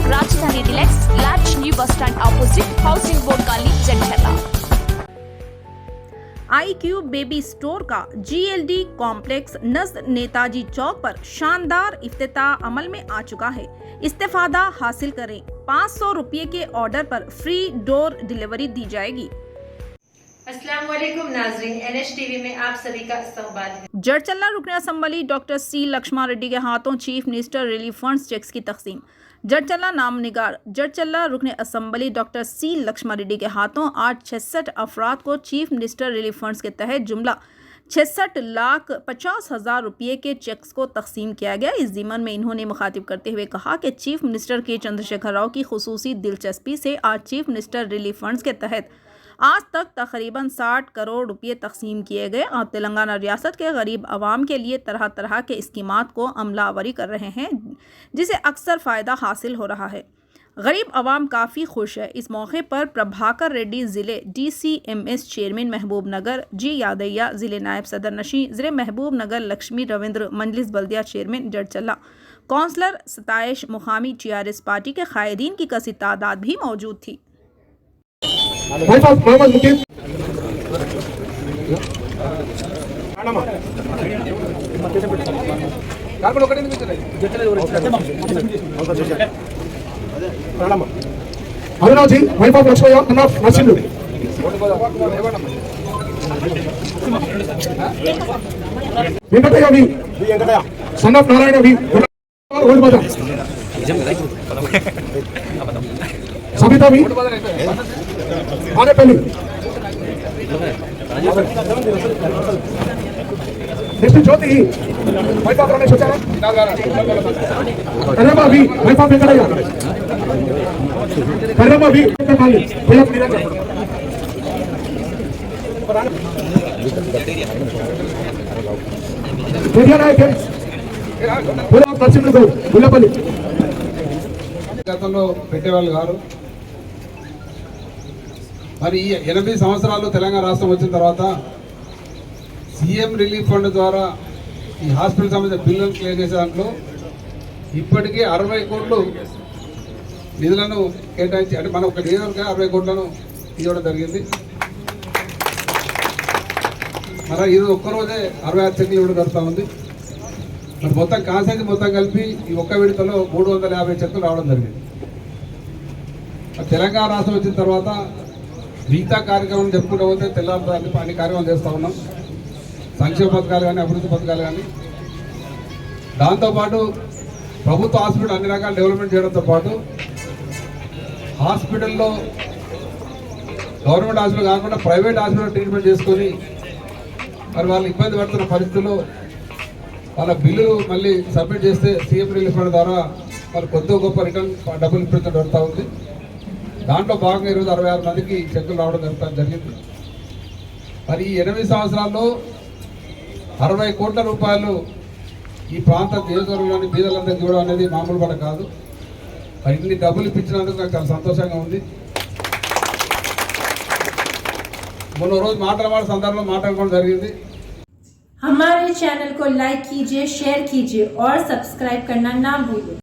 राजधानी deluxe large new bus stand opposite housing board colony Jandla. iQube baby store का GLD complex नज़द नेताजी चौक पर शानदार इफ्तिताह अमल में आ चुका है। इस्तेफादा हासिल करें। 500 रुपये के ऑर्डर पर फ्री डोर डिलीवरी दी जाएगी। अस्सलाम वालेकुम नाज़रीन, NH TV में आप सभी का इस्तकबाल है। जड़चल्ला रुकन assembly doctor C Lakshman Reddy के हाथों chief minister relief funds cheques की तकसीम। जड़चल्ला नामनिगार जड़चल्ला रुकन assembly doctor C Lakshman Reddy के हाथों आज 66 अफराद को चीफ मिनिस्टर रिलीफ फंड्स के तहत जुमला 66,50,000 रुपये के चेक्स को तकसीम किया गया। इस ज़िमन में इन्होंने मुखातिब करते हुए कहा कि चीफ मिनिस्टर के चंद्रशेखर राव की खुसूसी दिलचस्पी से आज चीफ मिनिस्टर रिलीफ फंड्स के तहत आज तक तकरीबन 60 करोड़ रुपये तकसीम किए गए और तेलंगाना रियासत के गरीब आवाम के लिए तरह तरह के स्कीमात को अमलावरी कर रहे हैं, जिसे अक्सर फ़ायदा हासिल हो रहा है। गरीब आवाम काफ़ी खुश है। इस मौके पर प्रभाकर रेड्डी ज़िले DCMS चेयरमैन महबूब नगर G यादैया, ज़िले नायब सदर नशी ज़िले महबूब नगर लक्ष्मी रविंद्र, मजलिस बल्दिया चेयरमैन जड़चल्ला, कौंसलर सताइश, मुकामी TRS पार्टी के कायदीन की कसी तादाद भी मौजूद थी। Abhinav ji wife of Laxmaiah son of Narasimha Venkataiah V son of Narayan V old Bazar Savita V Anepalli next Jyoti wife of Ramesh వచ్చారా Karema V wife of Venkataiah Karema V Pali भैया निरंजन भैया नायक पूरा నరసింహ గౌడ్ గుల్లపల్లి గతంలో పెట్టేవాళ్ళు గారు మరి 80 సంవత్సరాలు తెలంగాణ రాష్ట్రం వచ్చిన తర్వాత సీఎం రిలీఫ్ ఫండ్ ద్వారా ఈ హాస్పిటల్ సంబంధించిన బిల్లులు క్లియర్ చేసే దాంట్లో ఇప్పటికీ 60 కోట్లు నిధులను కేటాయించి, అంటే మనం ఒక నియోజకవర్గం 60 కోట్లను ఇవ్వడం జరిగింది. మరి ఇది ఒక్కరోజే 66 చెక్లు ఇవ్వడం జరుగుతూ ఉంది. మరి మొత్తం కాన్సెన్స్ మొత్తం కలిపి ఈ ఒక్క విడతలో 350 చెక్కులు రావడం జరిగింది. తెలంగాణ రాష్ట్రం వచ్చిన తర్వాత మిగతా కార్యక్రమం చెప్పుకుంటూ పోతే తెల్లారి అన్ని కార్యక్రమాలు చేస్తూ ఉన్నాం. సంక్షేమ పథకాలు కానీ, అభివృద్ధి పథకాలు కానీ, దాంతోపాటు ప్రభుత్వ హాస్పిటల్ అన్ని రకాల డెవలప్మెంట్ చేయడంతో పాటు హాస్పిటల్లో గవర్నమెంట్ హాస్పిటల్ కాకుండా ప్రైవేట్ హాస్పిటల్ ట్రీట్మెంట్ చేసుకొని మరి వాళ్ళు ఇబ్బంది పడుతున్న పరిస్థితుల్లో వాళ్ళ బిల్లులు మళ్ళీ సబ్మిట్ చేస్తే సీఎం రిలీఫ్ ఫండ్ ద్వారా వాళ్ళు కొత్త గొప్ప రిటర్న్ డబ్బులు ఇప్పించడం జరుగుతూ ఉంది. దాంట్లో భాగంగా ఈరోజు 66 మందికి చెక్కులు రావడం జరిగింది. మరి ఈ 8 సంవత్సరాల్లో 60 కోట్ల రూపాయలు ఈ ప్రాంత నియోజకవర్గంలోని బీదలందరికీ ఇవ్వడం అనేది మామూలు పడ కాదు. మరి ఇన్ని డబ్బులు ఇప్పించినందుకు నాకు చాలా సంతోషంగా ఉంది. మొన్న రోజు మాట్లాడే సందర్భంలో మాట్లాడుకోవడం జరిగింది. हमारे चैनल को लाइक कीजिए, शेयर कीजिए और सब्सक्राइब करना ना भूलिए।